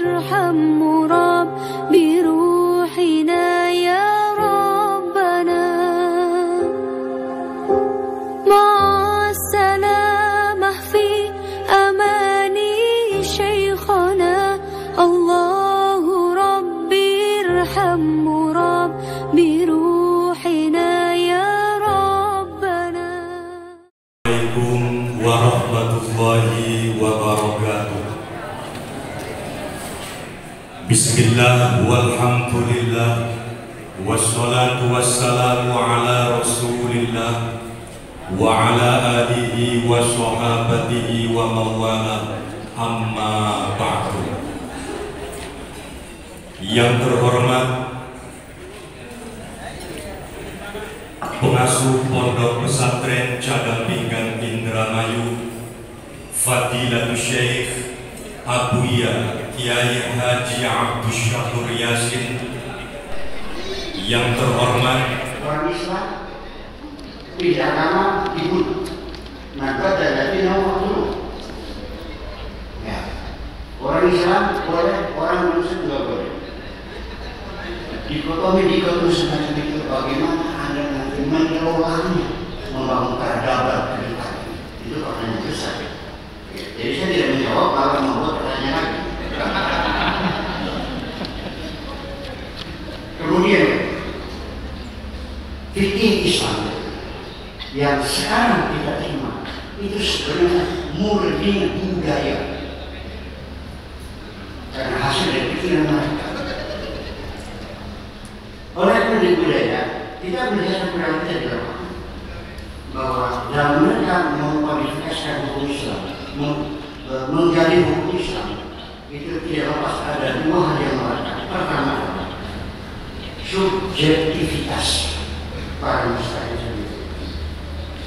ارحم مراب بروحنا يا ربنا مع السلامة في أماني شيخنا الله ربي ارحم مراب بروحنا يا ربنا. Assalamualaikum warahmatullahi wabarakatuh. Bismillah walhamdulillah wassalatu wassalamu ala rasulillah wa ala alihi wa sahabatihi wa mawala amma ba'du. Yang terhormat Pengasuh Pondok Pesantren Cadang Pinggan Indramayu Fadilatul Syekh Abuya Kiai Haji Abdus Syakur Yasin. Yang terhormat orang Islam tidak agama dibunuh, maka dari nama dulu. Ya, orang Islam boleh, orang Muslim juga boleh. Dikotomi semacam itu bagaimana Anda nanti mengelolanya, membangun peradaban kita. Itu pertanyaan besar. Jadi saya tidak menjawab, malah membuat pertanyaan lagi. Kemudian fikih Islam yang sekarang kita terima itu sebenarnya murni budaya karena hasil dari pikiran mereka. Oleh karena budaya kita melihat budaya kita di dalam bahwa dalam mereka mengkualifikasikan hukum Islam, menggali hukum Islam itu tidak lepas ada dua hal yang melekat. Pertama, subjektivitas para mustahil sendiri.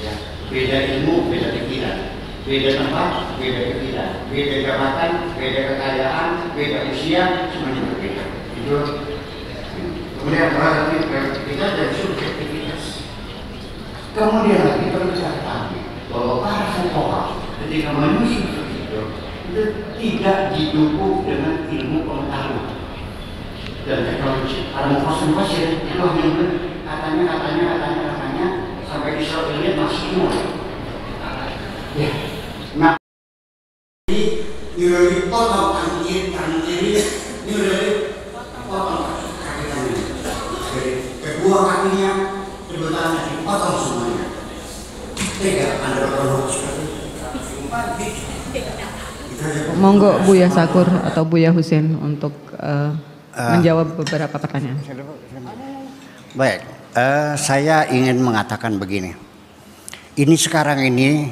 Ya, beda ilmu, beda pikiran, beda tempat, beda pikiran, beda jabatan, beda kekayaan, beda usia, semuanya berbeda. Itu kemudian kita dari subjektivitas. Kemudian lagi perlu kita ketahui bahwa para fuqaha ketika menyusun itu tidak didukung dengan ilmu pengetahuan dan teknologi. Ada mufassir itu hanya katanya sampai Israel masih semua. Ya. Nah, ini potong kanan kiri, ini potong kaki kanan. Jadi kedua kakinya sebetulnya dipotong semuanya. Tega Anda berpondok seperti itu. Monggo Buya Sakur atau Buya Husin untuk menjawab beberapa pertanyaan. Baik, saya ingin mengatakan begini. Ini sekarang ini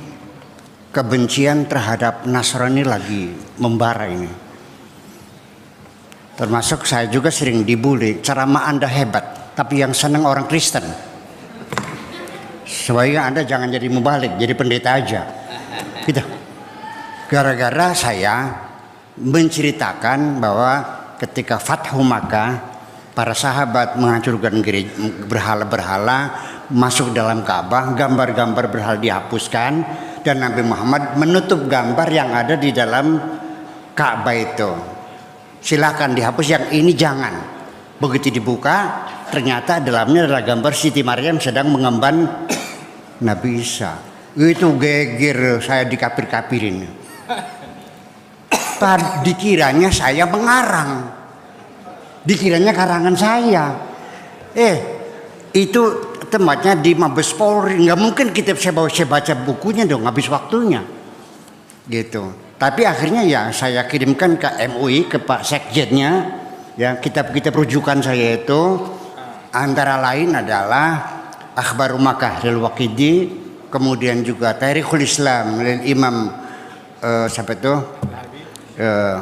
kebencian terhadap Nasrani lagi membara ini. Termasuk saya juga sering dibully, ceramah Anda hebat, tapi yang senang orang Kristen. Sebaiknya Anda jangan jadi mubalik, jadi pendeta aja. Gitu. Gara-gara saya menceritakan bahwa ketika Fathu Makkah, para sahabat menghancurkan berhala-berhala, masuk dalam Ka'bah, gambar-gambar berhala dihapuskan, dan Nabi Muhammad menutup gambar yang ada di dalam Ka'bah itu. Silakan dihapus, yang ini jangan. Begitu dibuka, ternyata dalamnya adalah gambar Siti Maryam sedang mengemban Nabi Isa. Itu geger, saya dikapir-kapirin. Dikiranya saya mengarang, dikiranya karangan saya. Itu tempatnya di Mabes Polri, nggak mungkin kita saya baca bukunya dong, habis waktunya gitu. Tapi akhirnya ya saya kirimkan ke MUI, ke Pak Sekjennya, ya kitab-kitab rujukan saya itu antara lain adalah Akhbaru Makkah lil Waqidi, kemudian juga Tarikhul Islam lil Imam siapa itu?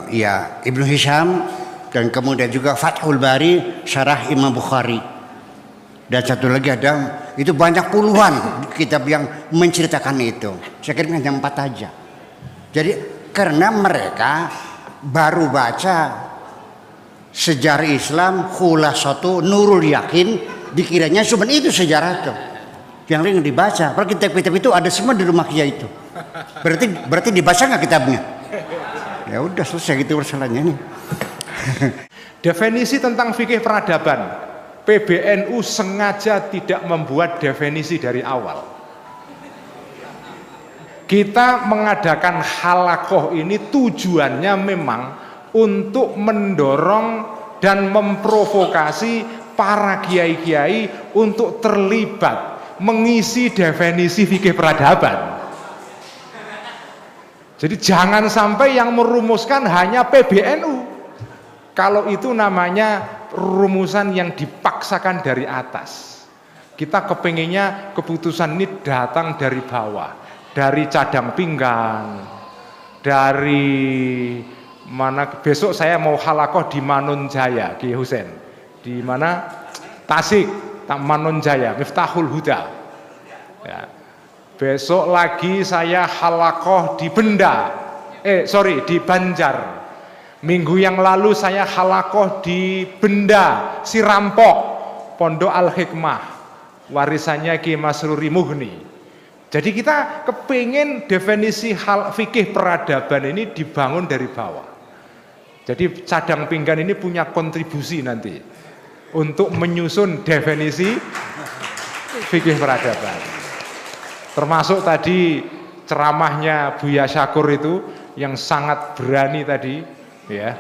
Ya Ibnu Hisham, dan kemudian juga Fathul Bari Syarah Imam Bukhari, dan satu lagi ada, itu banyak puluhan kitab yang menceritakan itu. Saya kira hanya 4 aja. Jadi karena mereka baru baca sejarah Islam Khulasatu Nurul Yakin, dikiranya cuma itu sejarah itu yang lain dibaca. Kalau kitab-kitab itu ada semua di rumah Kiai itu. Berarti dibaca nggak kitabnya? Ya udah selesai gitu masalahnya ini. Definisi tentang fikih peradaban, PBNU sengaja tidak membuat definisi dari awal. Kita mengadakan halakoh ini tujuannya memang untuk mendorong dan memprovokasi para kiai-kiai untuk terlibat mengisi definisi fikih peradaban. Jadi jangan sampai yang merumuskan hanya PBNU. Kalau itu namanya rumusan yang dipaksakan dari atas. Kita kepinginnya keputusan ini datang dari bawah, dari cadang pinggang, dari mana. Besok saya mau halakoh di Manonjaya, Kiai Husain. Di mana? Tasik, Manonjaya, Miftahul Huda. Ya. Besok lagi saya halakoh di di Banjar. Minggu yang lalu saya halakoh di Benda, Sirampok, Pondok Al-Hikmah, warisannya Ki Masruri Mughni. Jadi kita kepingin definisi fikih peradaban ini dibangun dari bawah. Jadi cadang pinggan ini punya kontribusi nanti untuk menyusun definisi fikih peradaban. Termasuk tadi ceramahnya Buya Syakur itu yang sangat berani tadi, ya.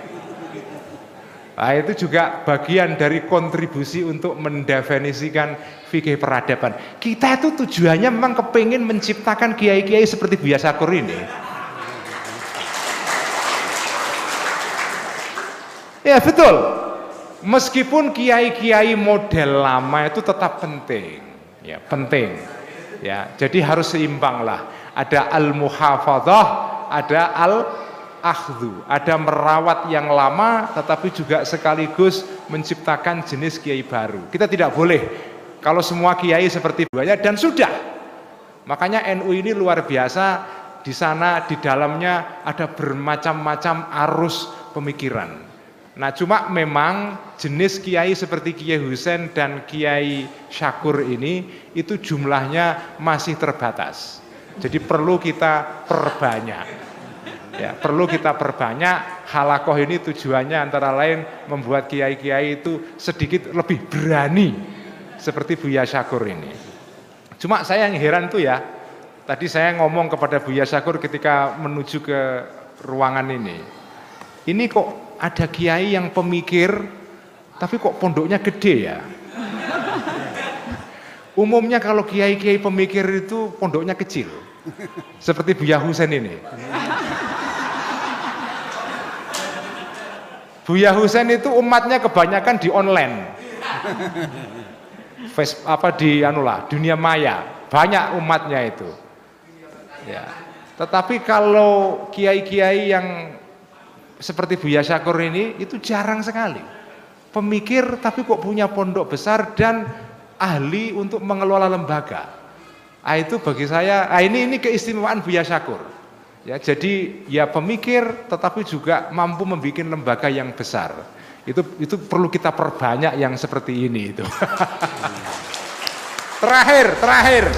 Nah, itu juga bagian dari kontribusi untuk mendefinisikan fikih peradaban. Kita itu tujuannya memang kepingin menciptakan kiai-kiai seperti Buya Syakur ini. Ya betul. Meskipun kiai-kiai model lama itu tetap penting, ya penting. Ya, jadi harus seimbang lah. Ada al-muhafadzah, ada al-akhdhu, ada merawat yang lama, tetapi juga sekaligus menciptakan jenis kiai baru. Kita tidak boleh kalau semua kiai seperti Buya, dan sudah. Makanya NU ini luar biasa. Di sana di dalamnya ada bermacam-macam arus pemikiran. Nah, cuma memang jenis kiai seperti Kiai Husain dan Kiai Syakur ini itu jumlahnya masih terbatas. Jadi perlu kita perbanyak. Ya, perlu kita perbanyak. Halakoh ini tujuannya antara lain membuat kiai-kiai itu sedikit lebih berani seperti Buya Syakur ini. Cuma saya yang heran tuh ya. Tadi saya ngomong kepada Buya Syakur ketika menuju ke ruangan ini. Ini kok ada kiai yang pemikir, tapi kok pondoknya gede ya? Umumnya kalau kiai-kiai pemikir itu pondoknya kecil, seperti Buya Husain ini. Buya Husain itu umatnya kebanyakan di online, dunia maya, banyak umatnya itu. Ya. Tetapi kalau kiai-kiai yang seperti Buya Syakur ini itu jarang sekali. Pemikir tapi kok punya pondok besar dan ahli untuk mengelola lembaga. Ah, itu bagi saya, ini keistimewaan Buya Syakur. Ya, jadi ya pemikir tetapi juga mampu membuat lembaga yang besar. Itu perlu kita perbanyak yang seperti ini itu. Terakhir.